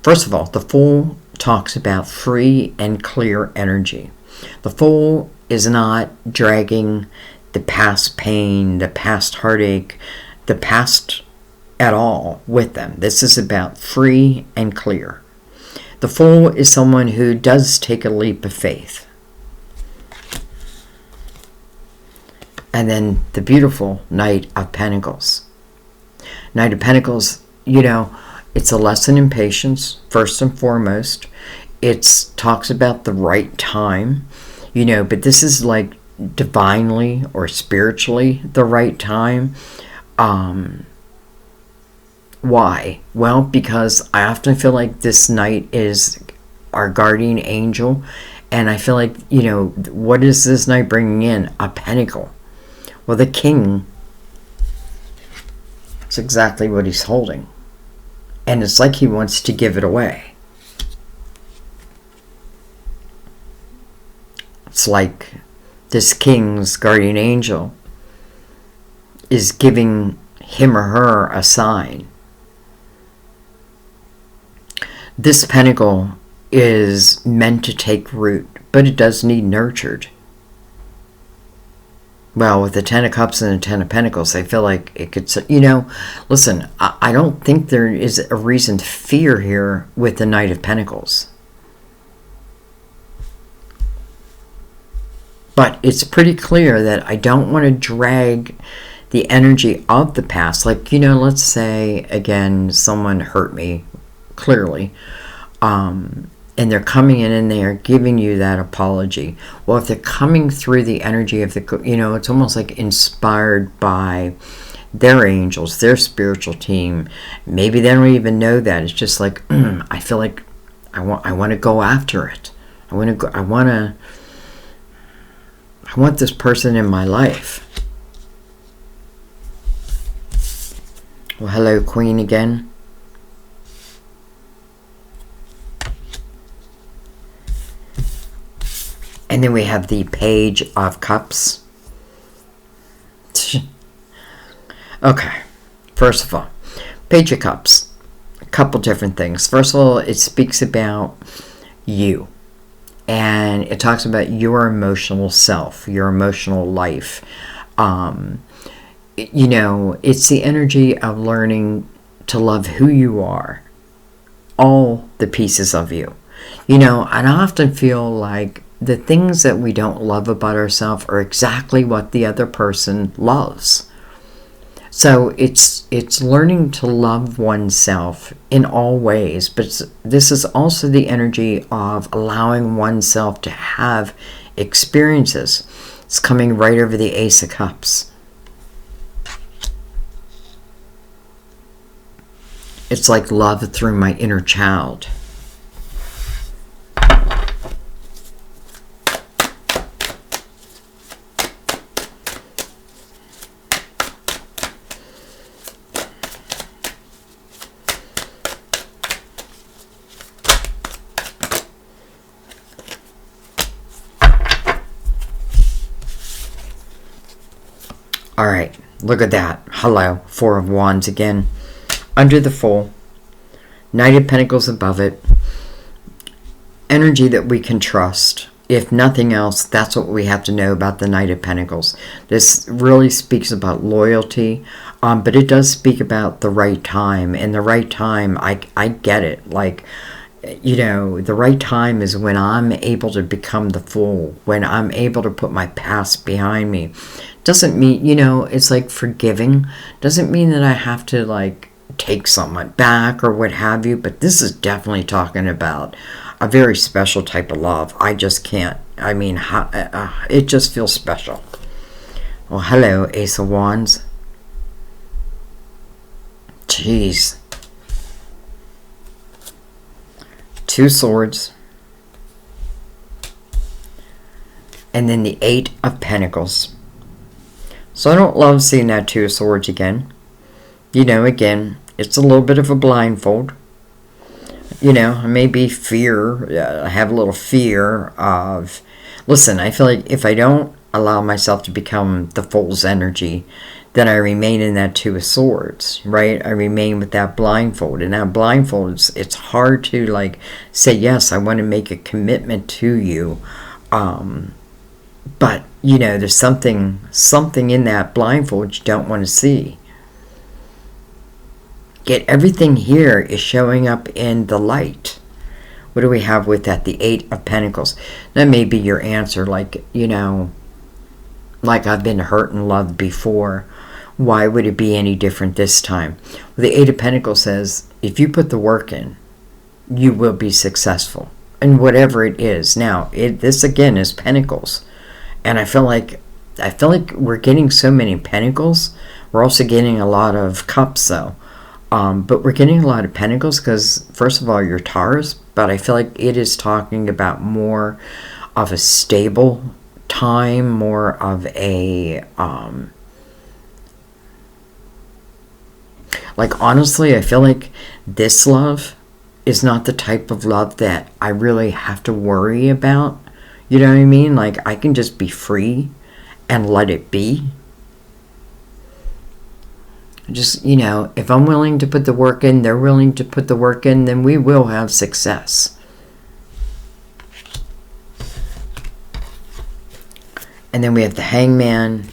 First of all, the Fool talks about free and clear energy. The Fool is not dragging the past pain, the past heartache, the past at all with them. This is about free and clear. The Fool is someone who does take a leap of faith. And then the beautiful Knight of Pentacles. Knight of Pentacles, you know, it's a lesson in patience, first and foremost. It talks about the right time, you know, but this is like divinely or spiritually the right time. Why? Well, because I often feel like this Knight is our guardian angel, and I feel like, you know, what is this Knight bringing in? A pentacle. Well, the King is exactly what he's holding. And it's like he wants to give it away. It's like this king's guardian angel is giving him or her a sign. This pentacle is meant to take root, but it does need nurtured. Well, with the Ten of Cups and the Ten of Pentacles, I feel like it could, listen, I don't think there is a reason to fear here with the Knight of Pentacles. But it's pretty clear that I don't want to drag the energy of the past. Like, let's say, again, someone hurt me, clearly. And they're coming in and they are giving you that apology. Well, if they're coming through the energy of it's almost like inspired by their angels, their spiritual team. Maybe they don't even know that. It's just like, I feel like I want to go after it. I want this person in my life. Well, hello, Queen again. And then we have the Page of Cups. Okay, first of all, Page of Cups. A couple different things. First of all, it speaks about you. And it talks about your emotional self, your emotional life. It's the energy of learning to love who you are. All the pieces of you. And I often feel like the things that we don't love about ourselves are exactly what the other person loves. So it's learning to love oneself in all ways, but this is also the energy of allowing oneself to have experiences. It's coming right over the Ace of Cups. It's like love through my inner child. All right, look at that. Hello, Four of Wands again. Under the Fool, Knight of Pentacles above it. Energy that we can trust. If nothing else, that's what we have to know about the Knight of Pentacles. This really speaks about loyalty, but it does speak about the right time. And the right time, I get it. Like, the right time is when I'm able to become the Fool, when I'm able to put my past behind me. Doesn't mean, it's like forgiving. Doesn't mean that I have to, like, take someone back or what have you. But this is definitely talking about a very special type of love. I just can't. I mean, it just feels special. Well, hello, Ace of Wands. Jeez. Two Swords. And then the Eight of Pentacles. So I don't love seeing that Two of Swords again. Again, it's a little bit of a blindfold. Maybe fear. I have a little fear of... Listen, I feel like if I don't allow myself to become the Fool's energy, then I remain in that Two of Swords, right? I remain with that blindfold. And that blindfold, it's hard to, like, say, yes, I want to make a commitment to you. But, there's something in that blindfold you don't want to see. Yet everything here is showing up in the light. What do we have with that? The Eight of Pentacles. That may be your answer, like, like I've been hurt and loved before. Why would it be any different this time? Well, the Eight of Pentacles says, if you put the work in, you will be successful. And whatever it is. Now, this again is Pentacles. And I feel like we're getting so many Pentacles. We're also getting a lot of Cups, though. But we're getting a lot of Pentacles because, first of all, you're Taurus. But I feel like it is talking about more of a stable time, more of a... Like, honestly, I feel like this love is not the type of love that I really have to worry about. You know what I mean? Like, I can just be free and let it be. Just, if I'm willing to put the work in, they're willing to put the work in, then we will have success. And then we have the Hangman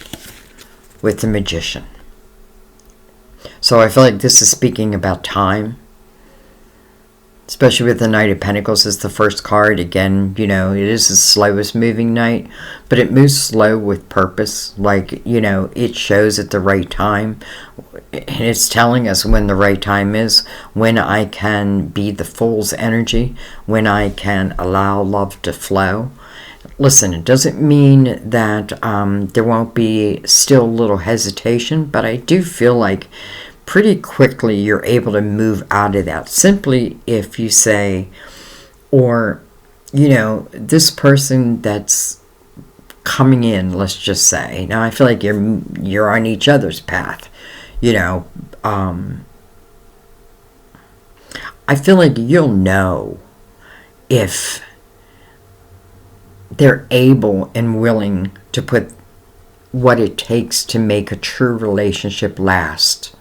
with the Magician. So I feel like this is speaking about time. Especially with the Knight of Pentacles as the first card. Again, it is the slowest moving knight. But it moves slow with purpose. Like, it shows at the right time. And it's telling us when the right time is. When I can be the Fool's energy. When I can allow love to flow. Listen, it doesn't mean that there won't be still a little hesitation. But I do feel like pretty quickly you're able to move out of that. Simply if you say, or, this person that's coming in, let's just say. Now, I feel like you're on each other's path. I feel like you'll know if they're able and willing to put what it takes to make a true relationship last.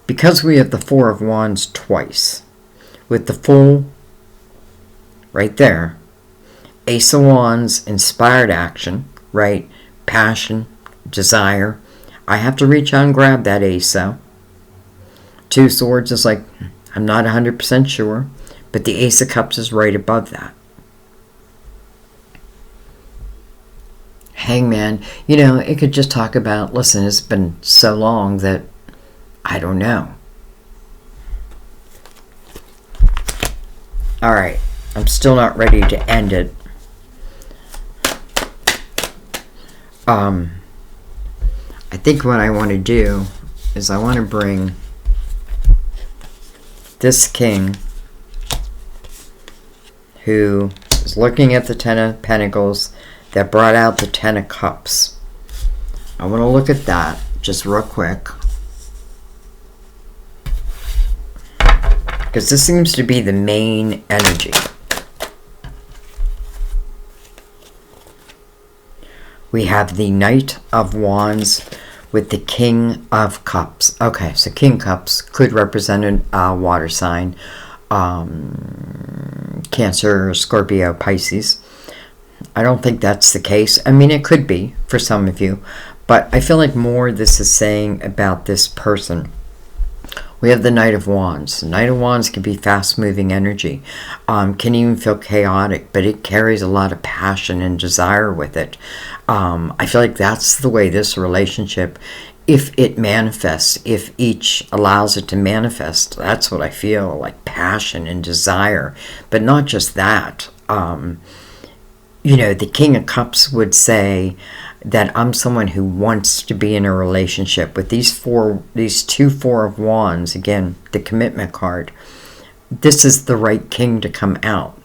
Because we have the Four of Wands twice, with the Fool right there, Ace of Wands, inspired action, right? Passion, desire. I have to reach out and grab that Ace, though. Two Swords is like, I'm not 100% sure, but the Ace of Cups is right above that. Hangman, it could just talk about, listen, it's been so long that I don't know. Alright, I'm still not ready to end it. I think what I want to do is I want to bring this king who is looking at the Ten of Pentacles that brought out the Ten of Cups. I want to look at that just real quick. Because this seems to be the main energy. We have the Knight of Wands with the King of Cups. Okay, so King Cups could represent a water sign. Cancer, Scorpio, Pisces. I don't think that's the case. I mean, it could be for some of you. But I feel like more this is saying about this person. We have the Knight of Wands. The Knight of Wands can be fast-moving energy. Can even feel chaotic, but it carries a lot of passion and desire with it. I feel like that's the way this relationship, if it manifests, if each allows it to manifest, that's what I feel, like passion and desire. But not just that. The King of Cups would say that I'm someone who wants to be in a relationship with these two Four of Wands. Again, the commitment card. This is the right king to come out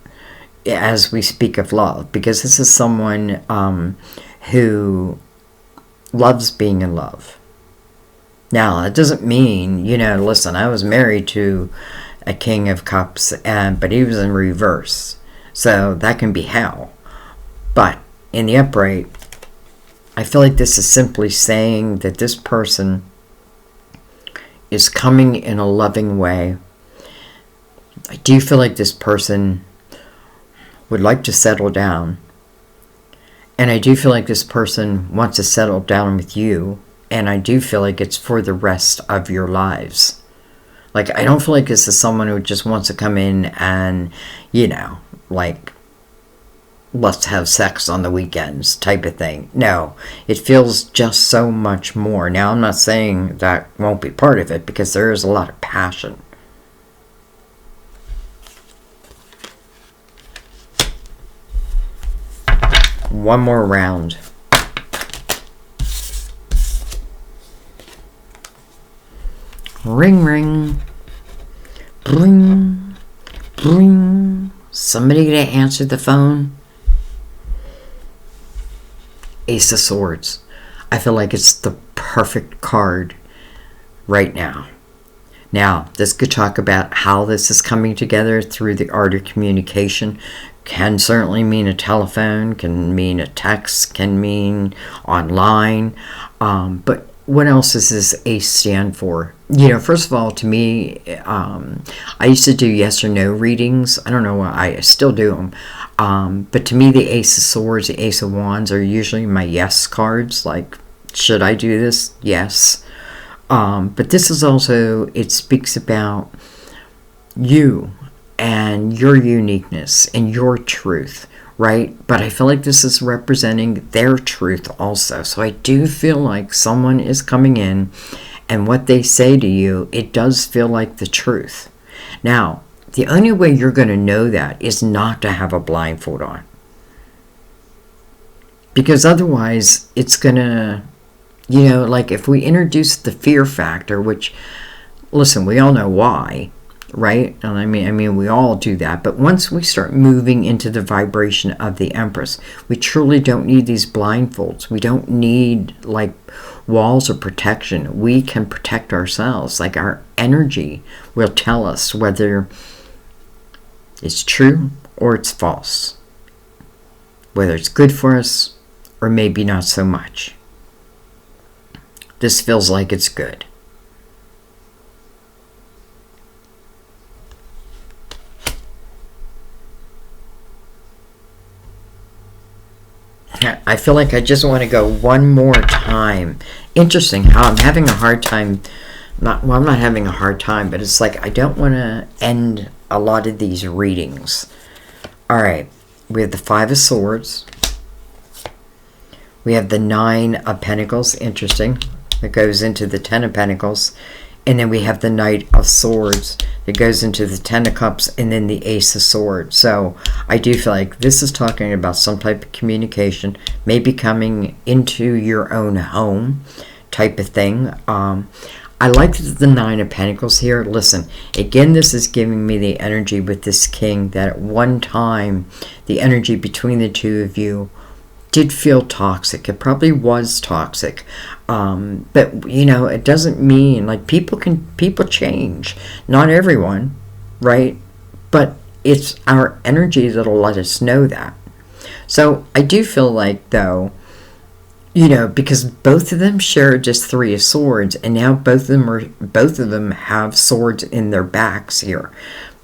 as we speak of love, because this is someone who loves being in love. Now, it doesn't mean, listen, I was married to a King of Cups, but he was in reverse. So that can be hell. But in the upright, I feel like this is simply saying that this person is coming in a loving way. I do feel like this person would like to settle down. And I do feel like this person wants to settle down with you. And I do feel like it's for the rest of your lives. Like, I don't feel like this is someone who just wants to come in and, let's have sex on the weekends type of thing. No, it feels just so much more. Now, I'm not saying that won't be part of it, because there is a lot of passion. One more round. Ring, ring. Bling, bling. Somebody gonna answer the phone? Ace of Swords. I feel like it's the perfect card right now. Now, this could talk about how this is coming together through the art of communication. Can certainly mean a telephone, can mean a text, can mean online. But what else does this ace stand for? First of all, to me, I used to do yes or no readings. I don't know why I still do them. But to me, the ace of swords, the ace of wands are usually my yes cards. Like, should I do this? Yes. But this is also, it speaks about you and your uniqueness and your truth, right? But I feel like this is representing their truth also. So I do feel like someone is coming in, and what they say to you, it does feel like the truth. Now, the only way you're going to know that is not to have a blindfold on. Because otherwise, it's going to, like if we introduce the fear factor, which, listen, we all know why, right? And I mean, we all do that. But once we start moving into the vibration of the Empress, we truly don't need these blindfolds. We don't need like walls of protection. We can protect ourselves. Like our energy will tell us whether it's true or it's false, whether it's good for us or maybe not so much. This feels like it's good. I feel like I just want to go one more time. Interesting how I'm having a hard time. I'm not having a hard time, but it's like I don't want to end a lot of these readings. All right, we have the Five of Swords. We have the Nine of Pentacles. Interesting. That goes into the Ten of Pentacles. And then we have the Knight of Swords that goes into the Ten of Cups, and then the Ace of Swords. So I do feel like this is talking about some type of communication, maybe coming into your own home type of thing. I like the Nine of Pentacles here. Listen, again, this is giving me the energy with this king that at one time, the energy between the two of you did feel toxic. It probably was toxic. But it doesn't mean like people change. Not everyone, right? But it's our energy that'll let us know that. So I do feel like though, because both of them share just Three of Swords, and now both of them have swords in their backs here.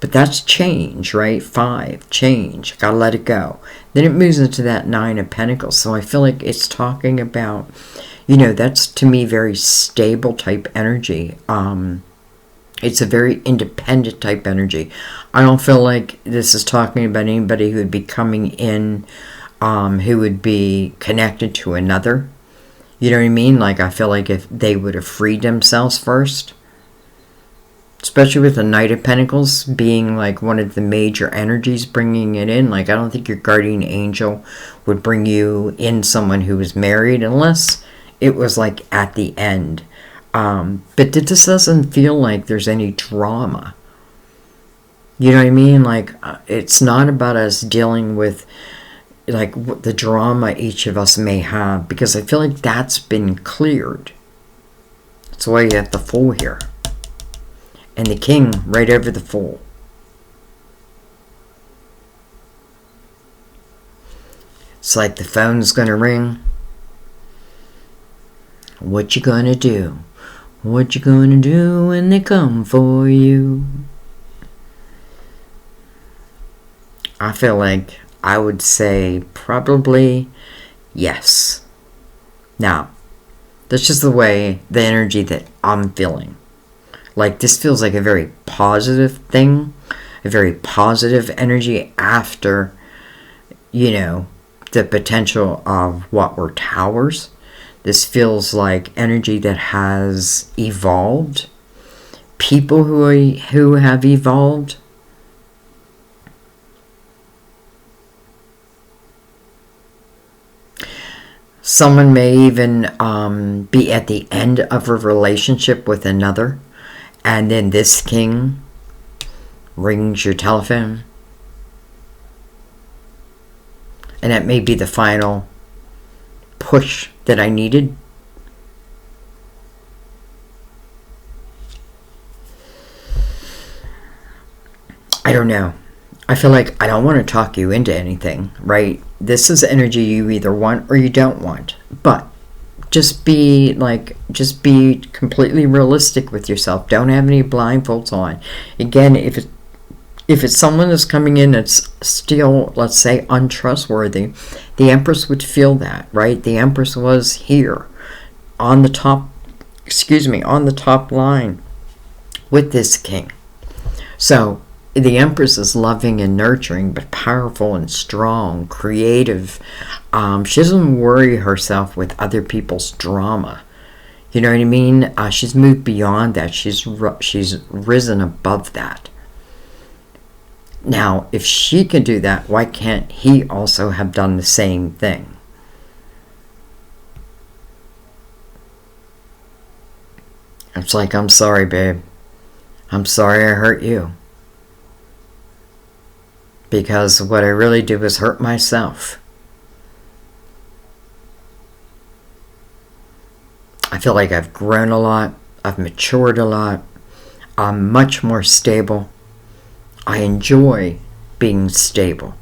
But that's change, right? 5, change. Gotta let it go. Then it moves into that Nine of Pentacles. So I feel like it's talking about, that's to me very stable type energy. It's a very independent type energy. I don't feel like this is talking about anybody who would be coming in, who would be connected to another. You know what I mean? Like I feel like if they would have freed themselves first. Especially with the Knight of Pentacles being like one of the major energies bringing it in. Like I don't think your guardian angel would bring you in someone who was married unless it was like at the end. But this doesn't feel like there's any drama. You know what I mean? Like it's not about us dealing with like the drama each of us may have, because I feel like that's been cleared. That's why you have the Fool here. And the King right over the Fool. It's like the phone's gonna ring. What you gonna do? What you gonna do when they come for you? I feel like I would say probably yes. Now, that's just the way, the energy that I'm feeling. Like this feels like a very positive thing, a very positive energy after, the potential of what were towers. This feels like energy that has evolved. People who have evolved. Someone may even be at the end of a relationship with another. And then this King rings your telephone. And that may be the final push that I needed. don't know. I feel like I don't want to talk you into anything, right? This is energy you either want or you don't want. But just be completely realistic with yourself. Don't have any blindfolds on. Again, if it's someone that's coming in that's still, let's say, untrustworthy, the Empress would feel that, right? The Empress was here on the top, on the top line with this king. So the Empress is loving and nurturing, but powerful and strong, creative. She doesn't worry herself with other people's drama. You know what I mean? She's moved beyond that. She's risen above that. Now, if she can do that, why can't he also have done the same thing? It's like, I'm sorry, babe. I'm sorry I hurt you. Because what I really do is hurt myself. I feel like I've grown a lot. I've matured a lot. I'm much more stable. I enjoy being stable.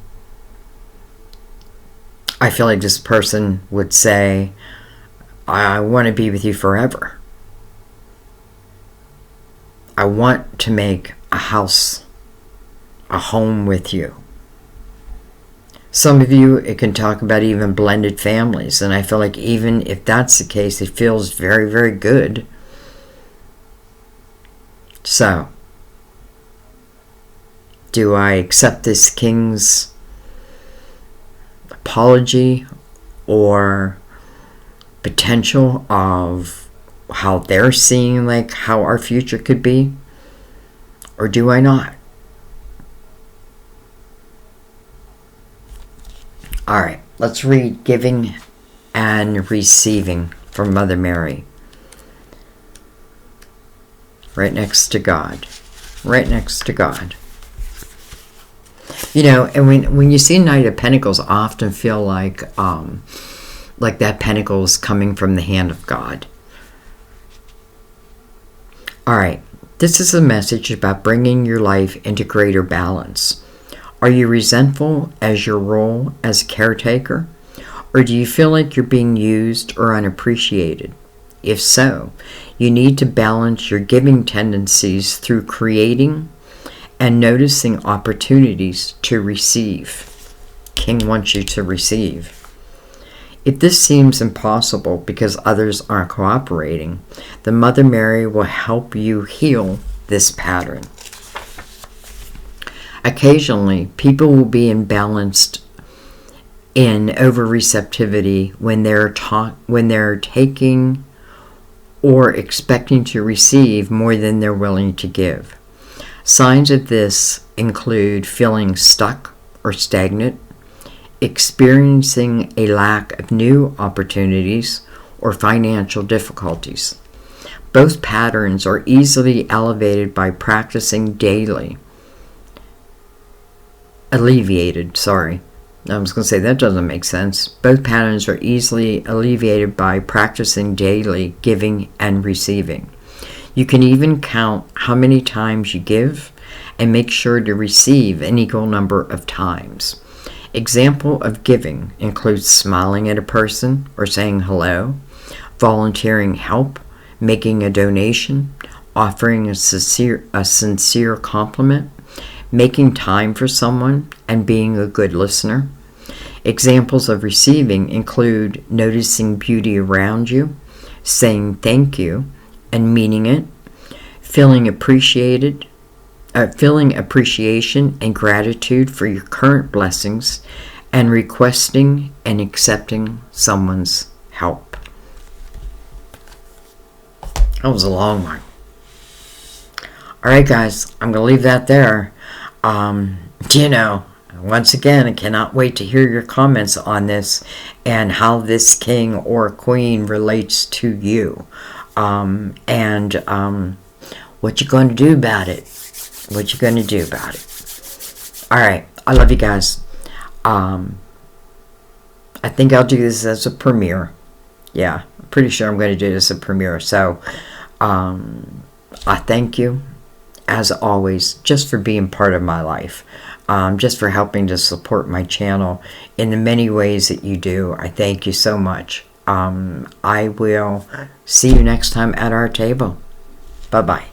I feel like this person would say, I want to be with you forever. I want to make a house, a home with you. Some of you, it can talk about even blended families. And I feel like even if that's the case, it feels very, very good. So, do I accept this king's apology or potential of how they're seeing like how our future could be? Or do I not? Alright, let's read Giving and Receiving from Mother Mary. Right next to God. Right next to God. You know, and when you see Knight of Pentacles, I often feel like that pentacle is coming from the hand of God. Alright, this is a message about bringing your life into greater balance. Are you resentful as your role as a caretaker? Or do you feel like you're being used or unappreciated? If so, you need to balance your giving tendencies through creating and noticing opportunities to receive. King wants you to receive. If this seems impossible because others aren't cooperating, the Mother Mary will help you heal this pattern. Occasionally, people will be imbalanced in over-receptivity when they're taking or expecting to receive more than they're willing to give. Signs of this include feeling stuck or stagnant, experiencing a lack of new opportunities, or financial difficulties. Both patterns are easily alleviated by practicing daily. I was going to say that doesn't make sense. Both patterns are easily alleviated by practicing daily giving and receiving. You can even count how many times you give and make sure to receive an equal number of times. Example of giving includes smiling at a person or saying hello, volunteering help, making a donation, offering a sincere compliment, making time for someone, and being a good listener. Examples of receiving include noticing beauty around you, saying thank you and meaning it, feeling appreciation and gratitude for your current blessings, and requesting and accepting someone's help. That was a long one. Alright guys, I'm going to leave that there. Once again, I cannot wait to hear your comments on this and how this king or queen relates to you. What you going to do about it? What you going to do about it? Alright, I love you guys. I think I'll do this as a premiere. Yeah, I'm pretty sure I'm going to do this as a premiere. So, I thank you. as always, just for being part of my life, just for helping to support my channel in the many ways that you do. I thank you so much. I will see you next time at our table. Bye-bye.